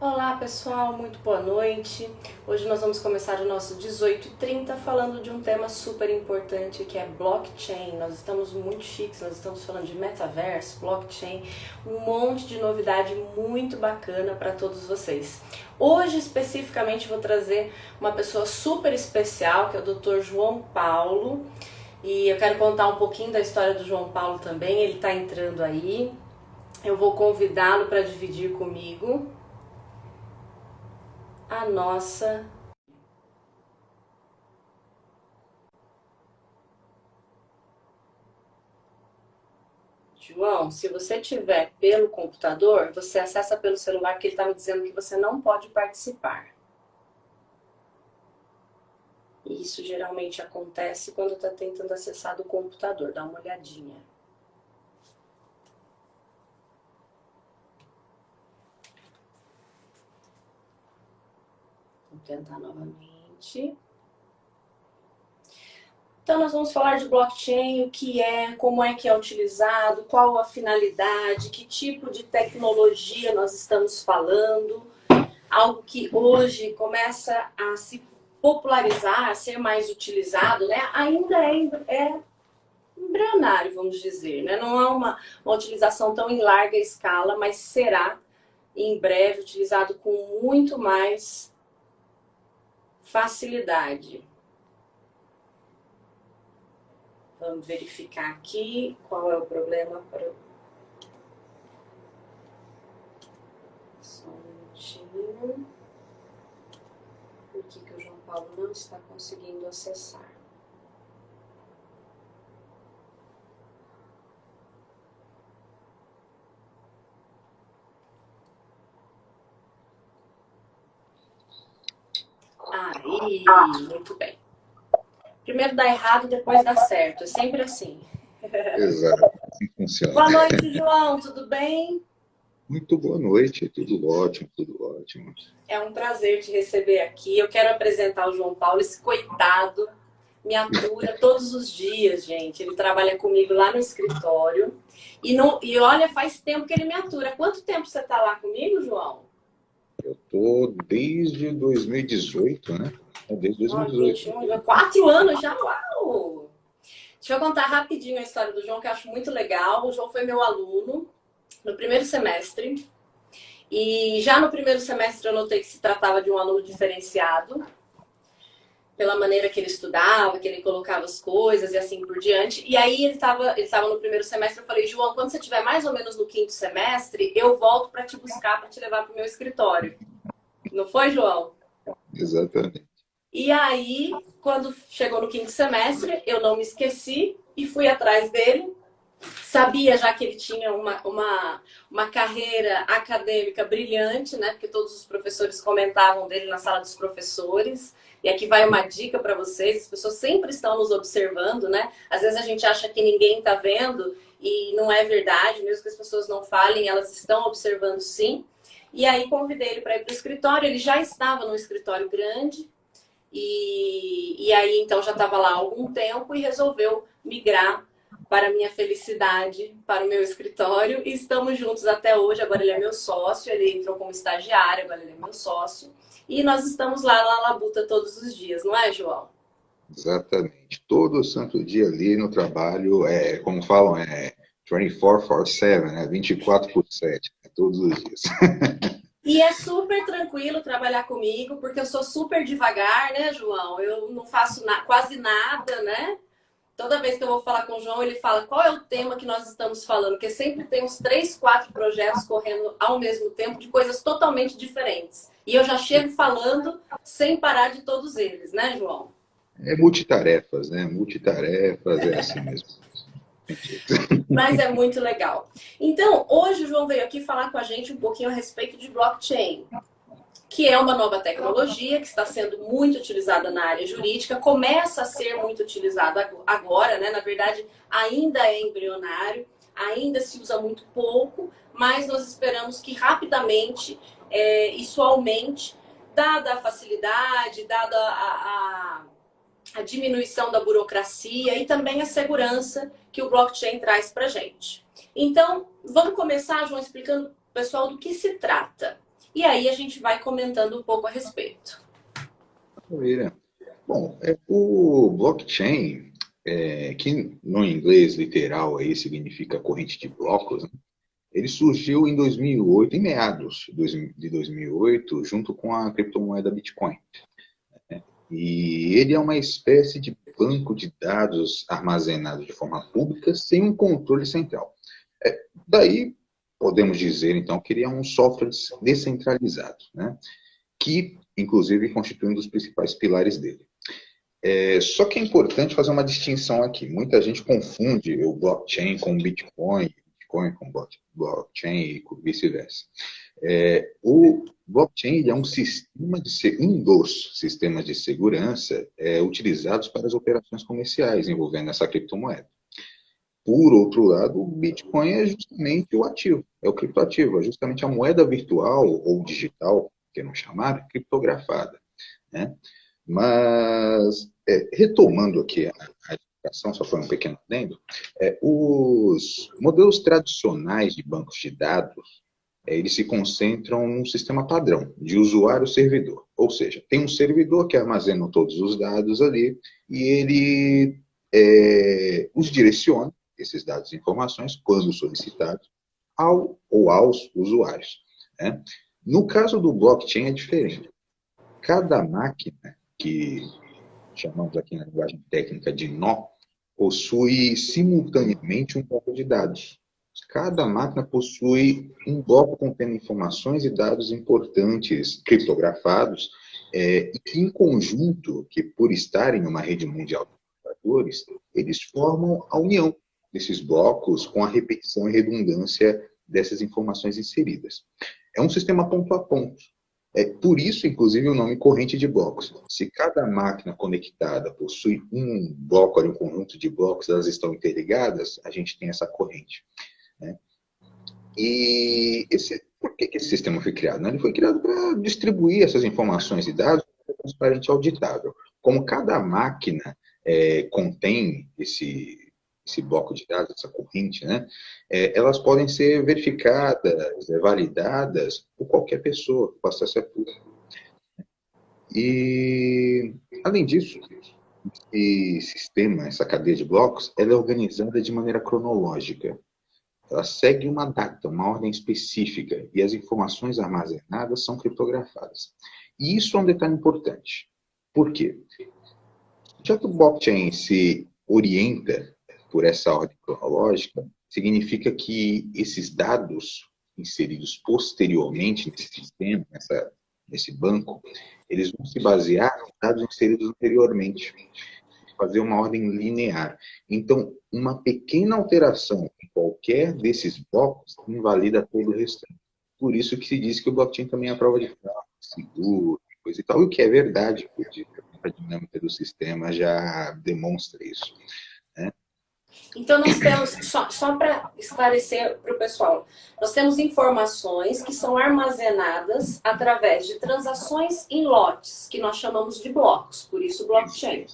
Olá pessoal, muito boa noite. Hoje nós vamos começar o nosso 18h30 falando de um tema super importante que é blockchain. Nós estamos muito chiques, nós estamos falando de metaverso, blockchain, um monte de novidade muito bacana para todos vocês. Hoje especificamente vou trazer uma pessoa super especial que é o Dr. João Paulo e eu quero contar um pouquinho da história do João Paulo também, ele está entrando aí. Eu vou convidá-lo para dividir comigo a nossa. João, se você tiver pelo computador, você acessa pelo celular, que ele está me dizendo que você não pode participar. E isso geralmente acontece quando está tentando acessar do computador. Dá uma olhadinha. Vou tentar novamente. Então nós vamos falar de blockchain, o que é, como é que é utilizado, qual a finalidade, que tipo de tecnologia nós estamos falando, algo que hoje começa a se popularizar, a ser mais utilizado, né? Ainda é embrionário, vamos dizer, né? Não há uma utilização tão em larga escala, mas será em breve utilizado com muito mais facilidade. Vamos verificar aqui qual é o problema. Só um minutinho. Por que o João Paulo não está conseguindo acessar? Aí, muito bem. Primeiro dá errado, depois dá certo. É sempre assim. Exato, assim funciona. Boa noite, João. Tudo bem? Muito boa noite, tudo ótimo, tudo ótimo. É um prazer te receber aqui. Eu quero apresentar o João Paulo, esse coitado. Me atura todos os dias, gente. Ele trabalha comigo lá no escritório. E olha, faz tempo que ele me atura. Quanto tempo você está lá comigo, João? Eu tô desde 2018, né? Desde Ó, 2018. 21, 4 anos já? Uau! Deixa eu contar rapidinho a história do João, que eu acho muito legal. O João foi meu aluno no primeiro semestre. E já no primeiro semestre eu notei que se tratava de um aluno diferenciado, pela maneira que ele estudava, que ele colocava as coisas e assim por diante. E aí ele tava no primeiro semestre, eu falei, João, quando você estiver mais ou menos no quinto semestre, eu volto para te buscar, para te levar para o meu escritório. Não foi, João? Exatamente. E aí, quando chegou no quinto semestre, eu não me esqueci e fui atrás dele. Sabia já que ele tinha uma carreira acadêmica brilhante, né? Porque todos os professores comentavam dele na sala dos professores. E aqui vai uma dica para vocês: as pessoas sempre estão nos observando, né? Às vezes a gente acha que ninguém está vendo e não é verdade, mesmo que as pessoas não falem, elas estão observando sim. E aí convidei ele para ir para o escritório. Ele já estava num escritório grande e aí então já estava lá há algum tempo e resolveu migrar para minha felicidade, para o meu escritório, e estamos juntos até hoje. Agora ele é meu sócio, ele entrou como estagiário, agora ele é meu sócio, e nós estamos lá na Labuta todos os dias, não é, João? Exatamente. Todo santo dia ali no trabalho, como falam, 24/7, né? 24/7, todos os dias. E é super tranquilo trabalhar comigo, porque eu sou super devagar, né, João? Eu não faço quase nada, né? Toda vez que eu vou falar com o João, ele fala qual é o tema que nós estamos falando, porque sempre tem uns 3, 4 projetos correndo ao mesmo tempo de coisas totalmente diferentes. E eu já chego falando sem parar de todos eles, né, João? É multitarefas, né? Multitarefas, é assim mesmo. Tem jeito. Mas é muito legal. Então, hoje o João veio aqui falar com a gente um pouquinho a respeito de blockchain, que é uma nova tecnologia que está sendo muito utilizada na área jurídica, começa a ser muito utilizada agora, né? Na verdade, ainda é embrionário, ainda se usa muito pouco, mas nós esperamos que rapidamente isso aumente, dada a facilidade, dada a diminuição da burocracia e também a segurança que o blockchain traz para a gente. Então, vamos começar, João, explicando, pessoal, do que se trata. E aí a gente vai comentando um pouco a respeito. Maravilha. Bom, o blockchain, que no inglês literal aí significa corrente de blocos, né? Ele surgiu em 2008, em meados de 2008, junto com a criptomoeda Bitcoin. E ele é uma espécie de banco de dados armazenado de forma pública sem um controle central. Daí, podemos dizer, então, que ele é um software descentralizado, né? Que, inclusive, constitui um dos principais pilares dele. Só que é importante fazer uma distinção aqui. Muita gente confunde o blockchain com o Bitcoin, Bitcoin com blockchain e vice-versa. O blockchain ele é um dos sistemas de segurança utilizados para as operações comerciais envolvendo essa criptomoeda. Por outro lado, o Bitcoin é justamente o ativo, é o criptoativo, é justamente a moeda virtual ou digital, que não chamar, criptografada, né? Mas, retomando aqui a explicação, só foi um pequeno adendo, os modelos tradicionais de bancos de dados, eles se concentram num sistema padrão, de usuário-servidor. Ou seja, tem um servidor que armazena todos os dados ali e ele os direciona, esses dados e informações, quando solicitados, ao ou aos usuários, né? No caso do blockchain é diferente. Cada máquina, que chamamos aqui na linguagem técnica de nó, possui simultaneamente um bloco de dados. Cada máquina possui um bloco contendo informações e dados importantes, criptografados, e que em conjunto, que por estarem em uma rede mundial de computadores, eles formam a união desses blocos com a repetição e redundância dessas informações inseridas. É um sistema ponto a ponto. Por isso, inclusive, o nome corrente de blocos. Se cada máquina conectada possui um bloco, um conjunto de blocos, elas estão interligadas, a gente tem essa corrente, né? E por que esse sistema foi criado? Né? Ele foi criado para distribuir essas informações e dados de maneira transparente e auditável. Como cada máquina contém esse bloco de dados, essa corrente, né? Elas podem ser verificadas, validadas por qualquer pessoa, o acesso é público. E, além disso, esse sistema, essa cadeia de blocos, ela é organizada de maneira cronológica. Ela segue uma data, uma ordem específica, e as informações armazenadas são criptografadas. E isso é um detalhe importante. Por quê? Já que o blockchain se orienta por essa ordem cronológica, significa que esses dados inseridos posteriormente nesse sistema, nesse banco, eles vão se basear nos dados inseridos anteriormente, fazer uma ordem linear. Então, uma pequena alteração em qualquer desses blocos invalida todo o restante. Por isso que se diz que o blockchain também é a prova de fato, seguro, coisa e tal, e o que é verdade, porque a dinâmica do sistema já demonstra isso, né? Então, nós temos, só para esclarecer para o pessoal, nós temos informações que são armazenadas através de transações em lotes, que nós chamamos de blocos, por isso blockchain.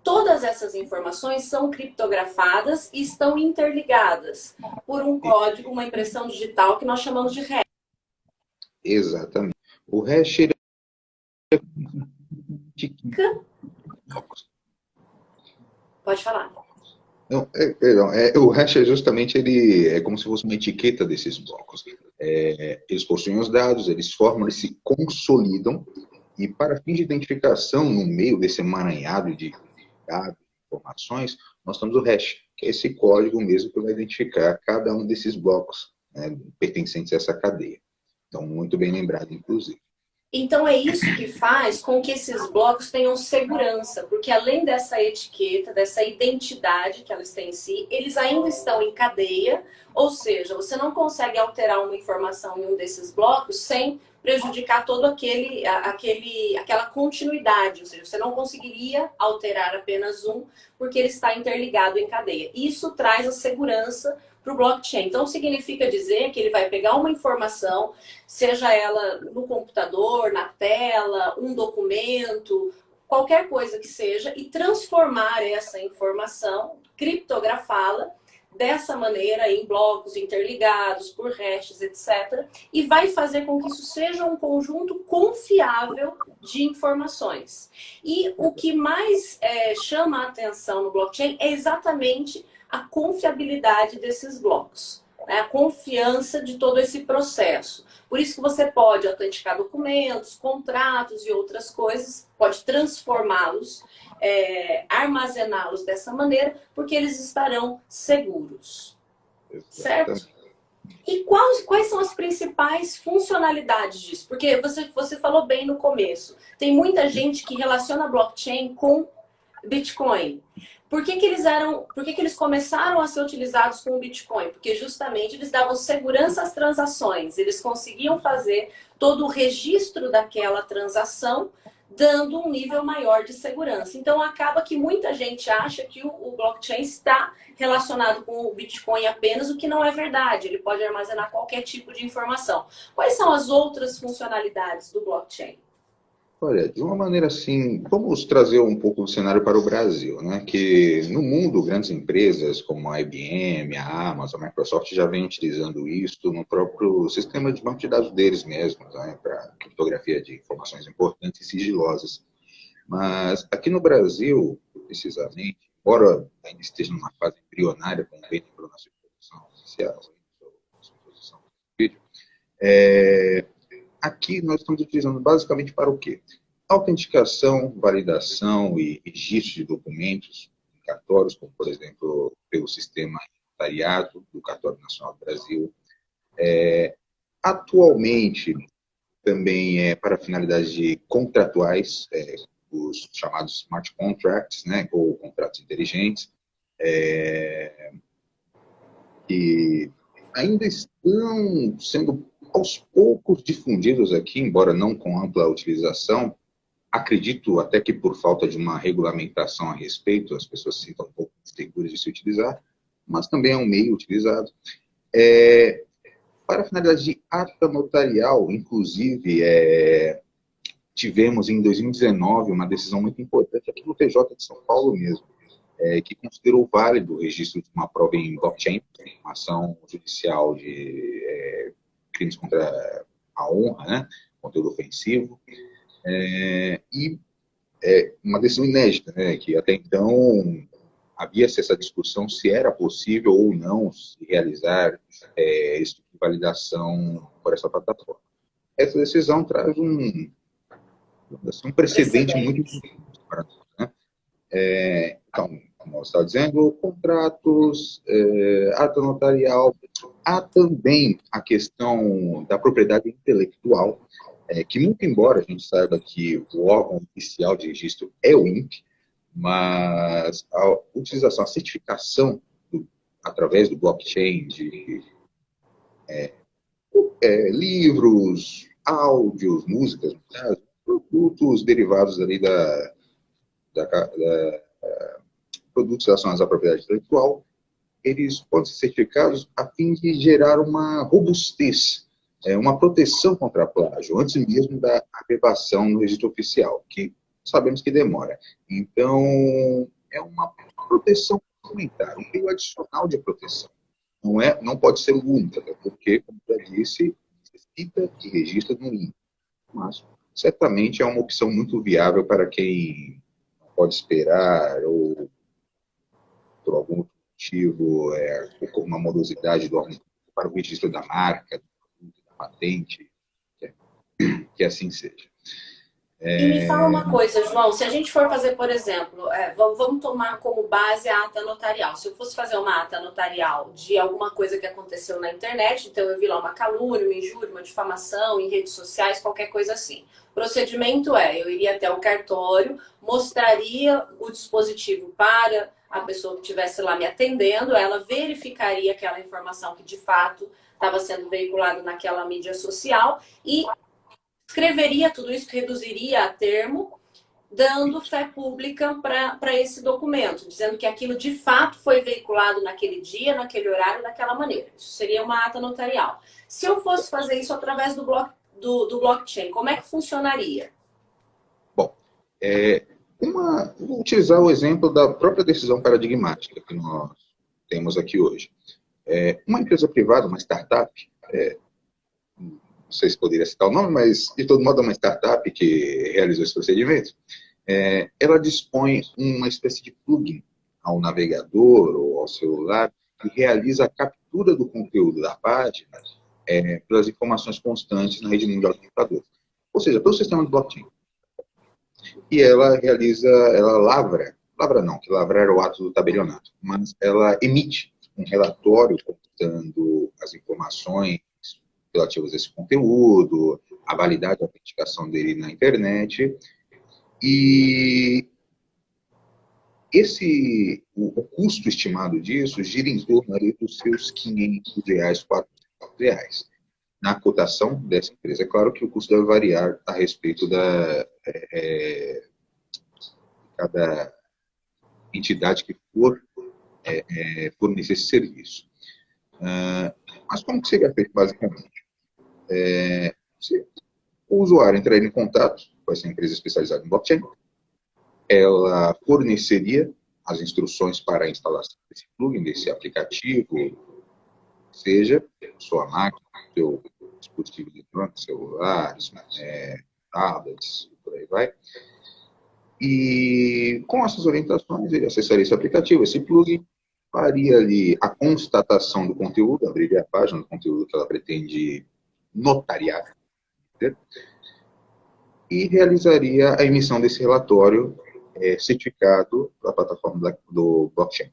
Todas essas informações são criptografadas e estão interligadas por um código, uma impressão digital que nós chamamos de hash. Exatamente. O hash é... Pode falar. Não, o hash é justamente como se fosse uma etiqueta desses blocos. Eles possuem os dados, eles formam, eles se consolidam, e para fins de identificação, no meio desse emaranhado de dados, informações, nós temos o hash, que é esse código mesmo que vai identificar cada um desses blocos, né, pertencentes a essa cadeia. Então, muito bem lembrado, inclusive. Então, é isso que faz com que esses blocos tenham segurança, porque além dessa etiqueta, dessa identidade que elas têm em si, eles ainda estão em cadeia, ou seja, você não consegue alterar uma informação em um desses blocos sem prejudicar todo aquela continuidade, ou seja, você não conseguiria alterar apenas um, porque ele está interligado em cadeia. Isso traz a segurança para o blockchain. Então, significa dizer que ele vai pegar uma informação, seja ela no computador, na tela, um documento, qualquer coisa que seja, e transformar essa informação, criptografá-la dessa maneira, em blocos interligados, por hashes, etc. E vai fazer com que isso seja um conjunto confiável de informações. E o que mais chama a atenção no blockchain é exatamente a confiabilidade desses blocos, né? A confiança de todo esse processo. Por isso que você pode autenticar documentos, contratos e outras coisas, pode transformá-los, armazená-los dessa maneira, porque eles estarão seguros. Certo? E quais são as principais funcionalidades disso? Porque você falou bem no começo. Tem muita gente que relaciona blockchain com Bitcoin. Por que eles começaram a ser utilizados com o Bitcoin? Porque justamente eles davam segurança às transações. Eles conseguiam fazer todo o registro daquela transação, dando um nível maior de segurança. Então, acaba que muita gente acha que o blockchain está relacionado com o Bitcoin apenas, o que não é verdade. Ele pode armazenar qualquer tipo de informação. Quais são as outras funcionalidades do blockchain? Olha, de uma maneira assim, vamos trazer um pouco o cenário para o Brasil, né? Que no mundo, grandes empresas como a IBM, a Amazon, a Microsoft já vem utilizando isso no próprio sistema de banco de dados deles mesmos, né? Para criptografia de informações importantes e sigilosas. Mas aqui no Brasil, precisamente, embora ainda esteja numa fase embrionária, como bem lembrou na sua introdução inicial, na sua introdução do vídeo, aqui nós estamos utilizando basicamente para o quê? Autenticação, validação e registro de documentos em cartórios, como por exemplo pelo sistema notariado do Cartório Nacional do Brasil. Atualmente também é para finalidades de contratuais, os chamados smart contracts, né, ou contratos inteligentes, que ainda estão sendo aos poucos difundidos aqui, embora não com ampla utilização. Acredito até que por falta de uma regulamentação a respeito, as pessoas se sintam um pouco seguras de se utilizar, mas também é um meio utilizado. Para a finalidade de ata notarial, inclusive, tivemos em 2019 uma decisão muito importante aqui no TJ de São Paulo mesmo, que considerou válido o registro de uma prova em blockchain, uma ação judicial de crimes contra a honra, né, conteúdo ofensivo, e uma decisão inédita, né, que até então havia-se essa discussão se era possível ou não se realizar esse tipo de validação por essa plataforma. Essa decisão traz um precedente muito importante para nós, né? Então, como você está dizendo, contratos, ata notarial, há também a questão da propriedade intelectual, que muito embora a gente saiba que o órgão oficial de registro é o INPE, mas a utilização, a certificação através do blockchain de livros, áudios, músicas, no caso, produtos derivados ali da produtos relacionados à propriedade intelectual, eles podem ser certificados a fim de gerar uma robustez, uma proteção contra plágio, antes mesmo da aprovação no registro oficial, que sabemos que demora. Então, é uma proteção complementar, um meio adicional de proteção. Não pode ser o único, porque, como já disse, necessita de registro no INPE. Mas, certamente, é uma opção muito viável para quem não pode esperar ou, por algum motivo, uma morosidade do órgão para o registro da marca, da patente, que assim seja. E me fala uma coisa, João, se a gente for fazer, por exemplo, vamos tomar como base a ata notarial. Se eu fosse fazer uma ata notarial de alguma coisa que aconteceu na internet, então eu vi lá uma calúnia, uma injúria, uma difamação em redes sociais, qualquer coisa assim. O procedimento eu iria até o cartório, mostraria o dispositivo para a pessoa que estivesse lá me atendendo, ela verificaria aquela informação que de fato estava sendo veiculada naquela mídia social e escreveria tudo isso, reduziria a termo, dando fé pública para esse documento, dizendo que aquilo de fato foi veiculado naquele dia, naquele horário, daquela maneira. Isso seria uma ata notarial. Se eu fosse fazer isso através do blockchain, como é que funcionaria? Bom, vou utilizar o exemplo da própria decisão paradigmática que nós temos aqui hoje. Uma empresa privada, uma startup, não sei se poderia citar o nome, mas de todo modo é uma startup que realizou esse procedimento. Ela dispõe uma espécie de plugin ao navegador ou ao celular que realiza a captura do conteúdo da página pelas informações constantes na rede mundial de computadores. Ou seja, pelo sistema de blockchain. E ela lavra não, que lavrar era o ato do tabelionato, mas ela emite um relatório contando as informações relativas a esse conteúdo, a validade da autenticação dele na internet, e o custo estimado disso gira em torno ali dos seus R$ 500, R$ 400. Na cotação dessa empresa, é claro que o custo deve variar a respeito da cada entidade que for fornecer esse serviço. Mas como que seria feito basicamente? O usuário entraria em contato com essa empresa especializada em blockchain, ela forneceria as instruções para a instalação desse plugin, desse aplicativo, seja sua máquina, seu dispositivo eletrônico, celulares, tablets, por aí vai. E com essas orientações, ele acessaria esse aplicativo, esse plugin, faria ali a constatação do conteúdo, abriria a página do conteúdo que ela pretende notariar, e realizaria a emissão desse relatório certificado pela plataforma do blockchain.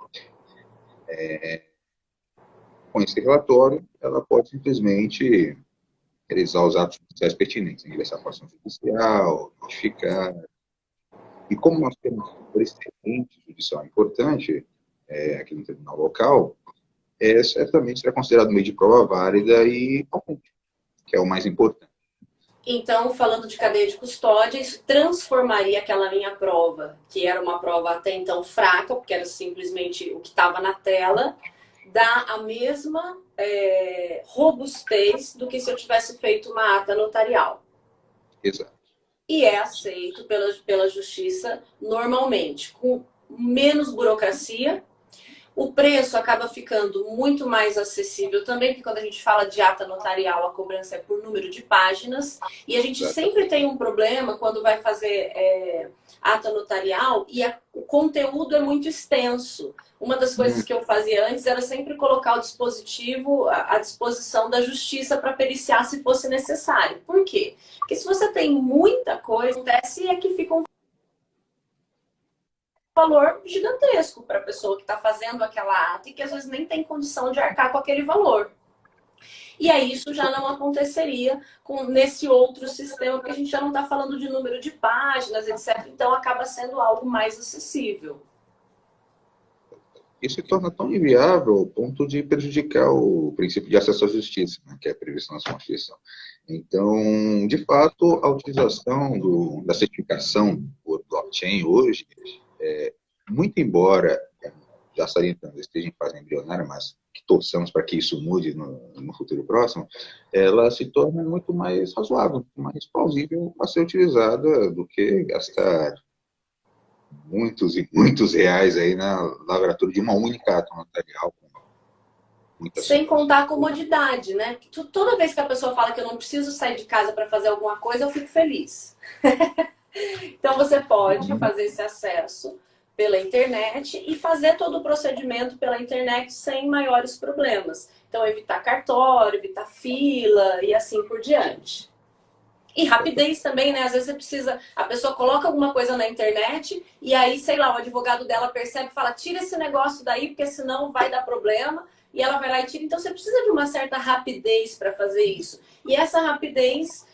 Com esse relatório, ela pode simplesmente realizar os atos judiciais pertinentes, ingressar com ação judicial, notificar. E como nós temos um precedente judicial importante aqui no tribunal local, certamente será considerado meio de prova válida e autêntico, que é o mais importante. Então, falando de cadeia de custódia, isso transformaria aquela minha prova, que era uma prova até então fraca, porque era simplesmente o que estava na tela, dá a mesma robustez do que se eu tivesse feito uma ata notarial. Exato. E é aceito pela justiça normalmente, com menos burocracia. O preço acaba ficando muito mais acessível também, porque quando a gente fala de ata notarial, a cobrança é por número de páginas. E a gente sempre tem um problema quando vai fazer ata notarial e o conteúdo é muito extenso. Uma das coisas que eu fazia antes era sempre colocar o dispositivo à disposição da justiça para periciar se fosse necessário. Por quê? Porque se você tem muita coisa, acontece é que fica um valor gigantesco para a pessoa que está fazendo aquela ata e que às vezes nem tem condição de arcar com aquele valor. E aí isso já não aconteceria nesse outro sistema, porque a gente já não está falando de número de páginas, etc. Então acaba sendo algo mais acessível. Isso se torna tão inviável ao ponto de prejudicar o princípio de acesso à justiça, né, que é previsto na Constituição. Então, de fato, a utilização da certificação por blockchain hoje, muito embora, já salientando, esteja em fase embrionária, mas que torçamos para que isso mude no futuro próximo, ela se torna muito mais razoável, muito mais plausível a ser utilizada do que gastar muitos e muitos reais aí na lavratura de uma única ata notarial. Sem contar a comodidade, né? Toda vez que a pessoa fala que eu não preciso sair de casa para fazer alguma coisa, eu fico feliz. Então você pode fazer esse acesso pela internet e fazer todo o procedimento pela internet sem maiores problemas. Então evitar cartório, evitar fila e assim por diante. E rapidez também, né? Às vezes a pessoa coloca alguma coisa na internet e aí, sei lá, o advogado dela percebe e fala, tira esse negócio daí, porque senão vai dar problema. E ela vai lá e tira. Então você precisa de uma certa rapidez para fazer isso. E essa rapidez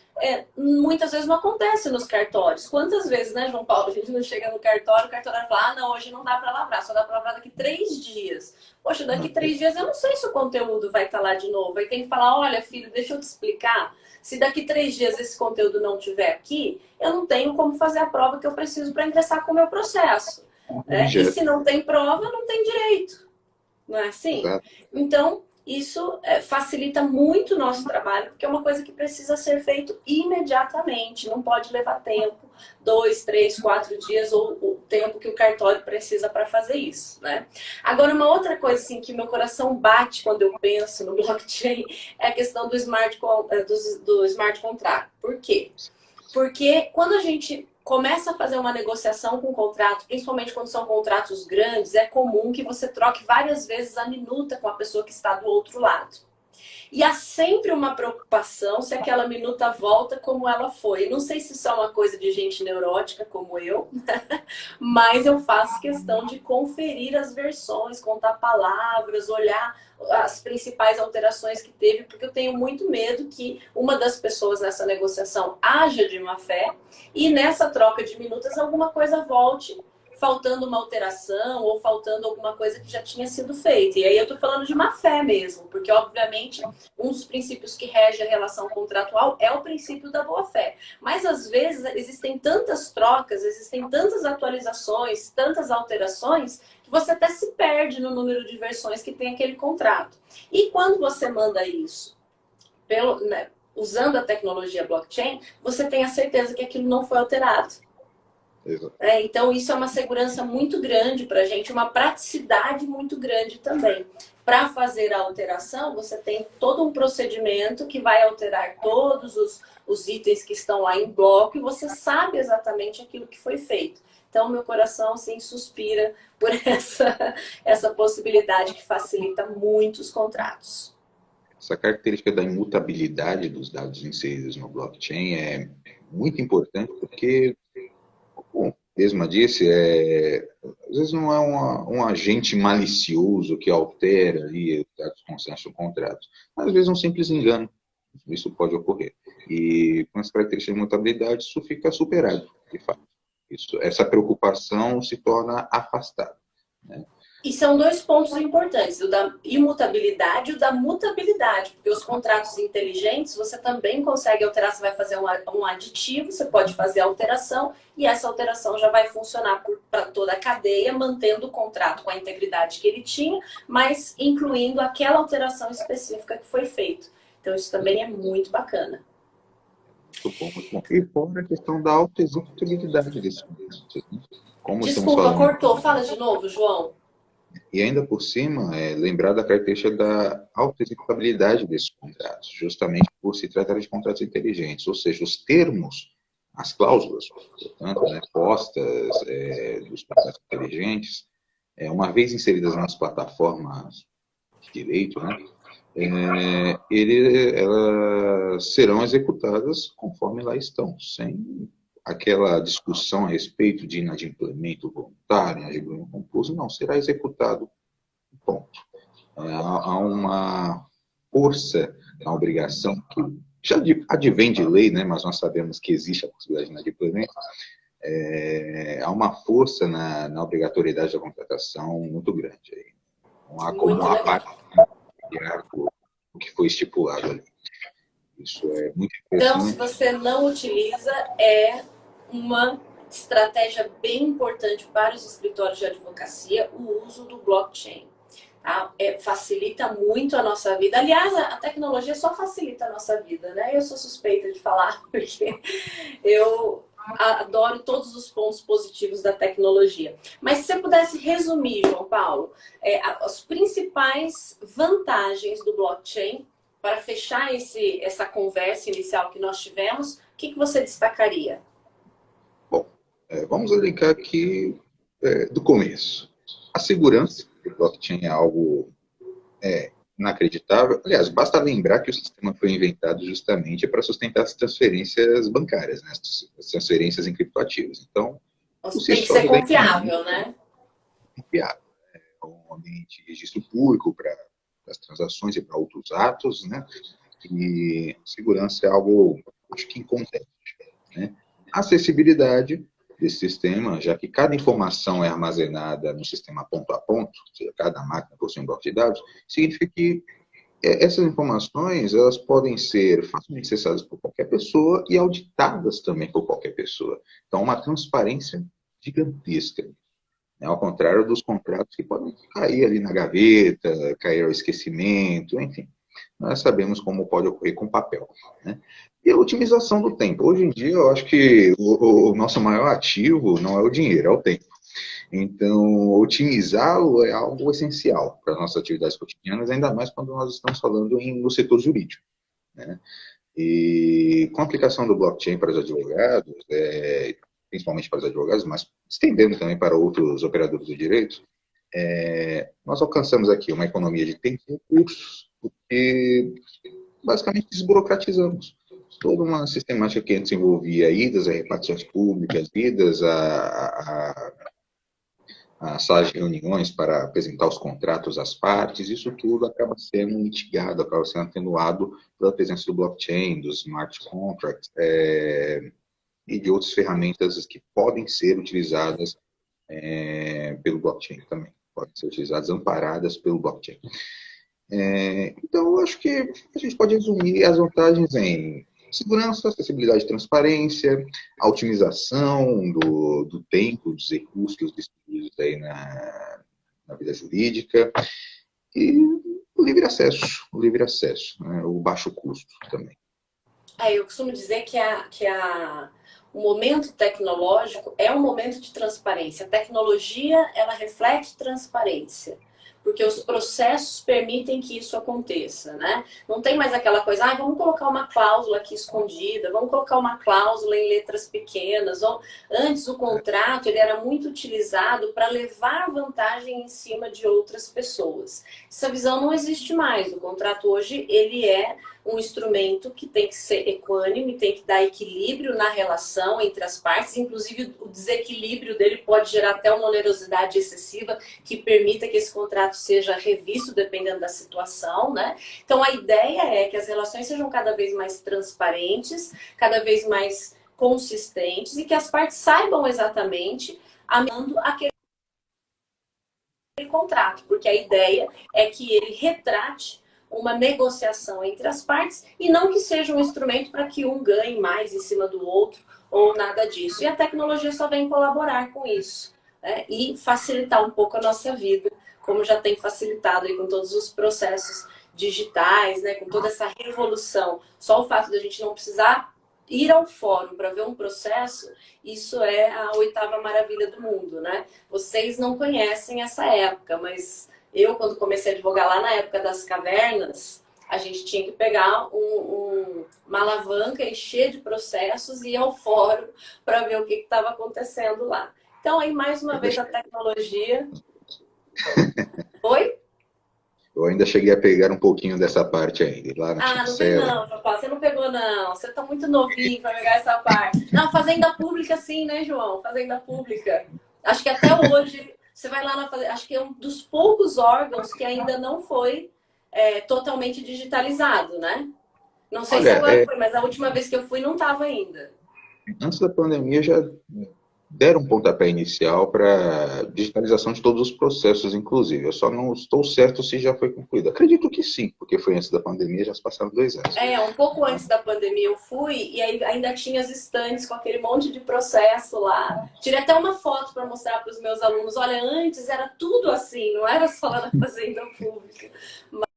muitas vezes não acontece nos cartórios. Quantas vezes, né, João Paulo? A gente não chega no cartório, o cartório fala, não, hoje não dá para lavrar, só dá para lavrar daqui 3 dias. Poxa, daqui 3 dias eu não sei se o conteúdo vai estar lá de novo. Aí tem que falar, olha, filho, deixa eu te explicar. Se daqui 3 dias esse conteúdo não estiver aqui, eu não tenho como fazer a prova que eu preciso para ingressar com o meu processo. E se não tem prova, não tem direito. Não é assim? Então, Isso facilita muito o nosso trabalho, porque é uma coisa que precisa ser feito imediatamente, não pode levar tempo, 2, 3, 4 dias, ou o tempo que o cartório precisa para fazer isso, né? Agora, uma outra coisa assim, que meu coração bate quando eu penso no blockchain é a questão do smart contract. Por quê? Porque quando a gente começa a fazer uma negociação com um contrato, principalmente quando são contratos grandes, é comum que você troque várias vezes a minuta com a pessoa que está do outro lado. E há sempre uma preocupação se aquela minuta volta como ela foi. Não sei se isso é uma coisa de gente neurótica como eu, mas eu faço questão de conferir as versões, contar palavras, olhar as principais alterações que teve, porque eu tenho muito medo que uma das pessoas nessa negociação haja de má fé e nessa troca de minutas alguma coisa volte faltando uma alteração ou faltando alguma coisa que já tinha sido feita. E aí eu estou falando de má fé mesmo, porque obviamente um dos princípios que rege a relação contratual é o princípio da boa fé. Mas às vezes existem tantas trocas, existem tantas atualizações, tantas alterações, que você até se perde no número de versões que tem aquele contrato. E quando você manda isso usando a tecnologia blockchain, você tem a certeza que aquilo não foi alterado. Então, isso é uma segurança muito grande para a gente, uma praticidade muito grande também. Para fazer a alteração, você tem todo um procedimento que vai alterar todos os itens que estão lá em bloco e você sabe exatamente aquilo que foi feito. Então, meu coração, assim, suspira por essa possibilidade que facilita muito os contratos. Essa característica da imutabilidade dos dados inseridos no blockchain é muito importante porque, como mesma disse, às vezes não é um agente malicioso que altera ali os dados constantes do contrato, mas às vezes um simples engano. Isso pode ocorrer. E com essa característica de imutabilidade, isso fica superado, de fato. Essa preocupação se torna afastada, né? E são dois pontos importantes, o da imutabilidade e o da mutabilidade, porque os contratos inteligentes você também consegue alterar, você vai fazer um aditivo, você pode fazer a alteração e essa alteração já vai funcionar para toda a cadeia, mantendo o contrato com a integridade que ele tinha, mas incluindo aquela alteração específica que foi feita. Então isso também é muito bacana. Muito bom, muito bom. E fora a questão da auto-executabilidade desse contrato, né? Como estamos Desculpa, falando. cortou. Fala de novo, João. E ainda por cima, lembrar da característica da auto-executabilidade desses contratos, justamente por se tratar de contratos inteligentes, ou seja, os termos, as cláusulas, portanto, né, postas dos contratos inteligentes, uma vez inseridas nas plataformas de direito, né, elas serão executadas conforme lá estão, sem aquela discussão a respeito de inadimplemento voluntário, inadimplemento compulso, não, será executado, ponto. Há uma força na obrigação que já advém de lei, né, mas nós sabemos que existe a possibilidade de inadimplemento, há uma força na obrigatoriedade da contratação muito grande. Aí. Não há como o que foi estipulado ali. Isso é muito interessante. Então, se você não utiliza, é uma estratégia bem importante para os escritórios de advocacia o uso do blockchain. Tá? Facilita muito a nossa vida. Aliás, a tecnologia só facilita a nossa vida, né? Eu sou suspeita de falar, porque eu adoro todos os pontos positivos da tecnologia. Mas se você pudesse resumir, João Paulo, as principais vantagens do blockchain para fechar essa conversa inicial que nós tivemos, o que você destacaria? Bom, vamos elencar aqui do começo. A segurança do blockchain é algo inacreditável. Aliás, basta lembrar que o sistema foi inventado justamente para sustentar as transferências bancárias, né? As transferências em criptoativos. Então, tem que ser confiável, né? Confiável. É um ambiente de registro público para as transações e para outros atos, né? E segurança é algo, acho que inconteste, né? Acessibilidade desse sistema, já que cada informação é armazenada no sistema ponto a ponto, ou seja, cada máquina possui um bloco de dados, significa que essas informações elas podem ser facilmente acessadas por qualquer pessoa e auditadas também por qualquer pessoa. Então, uma transparência gigantesca. né? Ao contrário dos contratos que podem cair ali na gaveta, cair ao esquecimento, enfim. Nós sabemos como pode ocorrer com papel, né? E a otimização do tempo. Hoje em dia, eu acho que o nosso maior ativo não é o dinheiro, é o tempo. Então, otimizá-lo é algo essencial para as nossas atividades cotidianas, ainda mais quando nós estamos falando no setor jurídico, né? E com a aplicação do blockchain para os advogados, principalmente para os advogados, mas estendendo também para outros operadores do direito, nós alcançamos aqui uma economia de tempo e recursos, porque basicamente desburocratizamos toda uma sistemática que antes envolvia idas a repartições públicas, idas a salas de reuniões para apresentar os contratos às partes, isso tudo acaba sendo mitigado, acaba sendo atenuado pela presença do blockchain, dos smart contracts e de outras ferramentas que podem ser utilizadas pelo blockchain também, podem ser utilizadas amparadas pelo blockchain. Então, eu acho que a gente pode resumir as vantagens em segurança, acessibilidade e transparência, a otimização do tempo, dos recursos distribuídos aí na vida jurídica e o livre acesso, né, o baixo custo também. Eu costumo dizer que o momento tecnológico é um momento de transparência. A tecnologia, ela reflete transparência, porque os processos permitem que isso aconteça, né? Não tem mais aquela coisa, vamos colocar uma cláusula aqui escondida, vamos colocar uma cláusula em letras pequenas. Antes, o contrato ele era muito utilizado para levar vantagem em cima de outras pessoas. Essa visão não existe mais. O contrato hoje, ele é um instrumento que tem que ser equânime, tem que dar equilíbrio na relação entre as partes, inclusive o desequilíbrio dele pode gerar até uma onerosidade excessiva que permita que esse contrato seja revisto dependendo da situação, né? Então a ideia é que as relações sejam cada vez mais transparentes, cada vez mais consistentes e que as partes saibam exatamente amando aquele contrato, porque a ideia é que ele retrate uma negociação entre as partes e não que seja um instrumento para que um ganhe mais em cima do outro ou nada disso. E a tecnologia só vem colaborar com isso, né? E facilitar um pouco a nossa vida, como já tem facilitado aí com todos os processos digitais, né? Com toda essa revolução. Só o fato de a gente não precisar ir ao fórum para ver um processo, isso é a oitava maravilha do mundo, né? Vocês não conhecem essa época, mas eu, quando comecei a advogar lá na época das cavernas, a gente tinha que pegar uma alavanca, encher de processos e ir ao fórum para ver o que estava acontecendo lá. Então, aí, mais uma vez, a tecnologia... Oi? Eu ainda cheguei a pegar um pouquinho dessa parte ainda, lá na Não tem não, Jopá, você não pegou não. Você tá muito novinho para pegar essa parte. Não, fazenda pública sim, né, João? Fazenda pública. Acho que até hoje... Você vai lá na fazenda, acho que é um dos poucos órgãos que ainda não foi totalmente digitalizado, né? Não sei se agora foi, mas a última vez que eu fui não estava ainda. Antes da pandemia já deram um pontapé inicial para digitalização de todos os processos, inclusive. Eu só não estou certo se já foi concluído. Acredito que sim, porque foi antes da pandemia, já se passaram 2 anos. Um pouco antes da pandemia eu fui e aí ainda tinha as estantes com aquele monte de processo lá. Tirei até uma foto para mostrar para os meus alunos. Olha, antes era tudo assim, não era só lá na fazenda pública.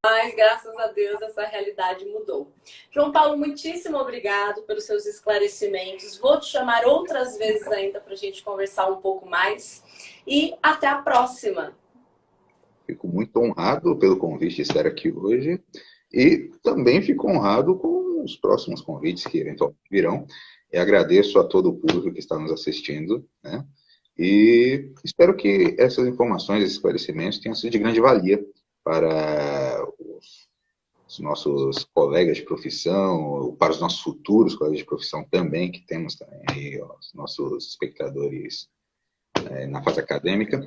Mas, graças a Deus, essa realidade mudou. João Paulo, muitíssimo obrigado pelos seus esclarecimentos. Vou te chamar outras vezes ainda para a gente conversar um pouco mais. E até a próxima. Fico muito honrado pelo convite de estar aqui hoje. E também fico honrado com os próximos convites que eventualmente virão. E agradeço a todo o público que está nos assistindo, né? E espero que essas informações, esses esclarecimentos tenham sido de grande valia para os nossos colegas de profissão, para os nossos futuros colegas de profissão também, que temos também aí os nossos espectadores na fase acadêmica,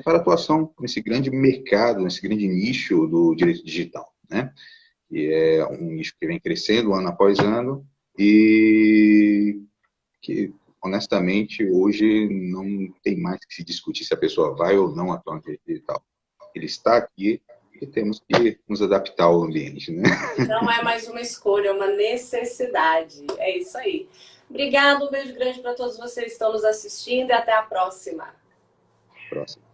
para atuação nesse grande mercado, nesse grande nicho do direito digital, né? E é um nicho que vem crescendo ano após ano e que, honestamente, hoje não tem mais que se discutir se a pessoa vai ou não atuar no direito digital. Ele está aqui e temos que nos adaptar ao ambiente, né? Não é mais uma escolha, é uma necessidade. É isso aí. Obrigada, um beijo grande para todos vocês que estão nos assistindo e até a próxima. Próximo.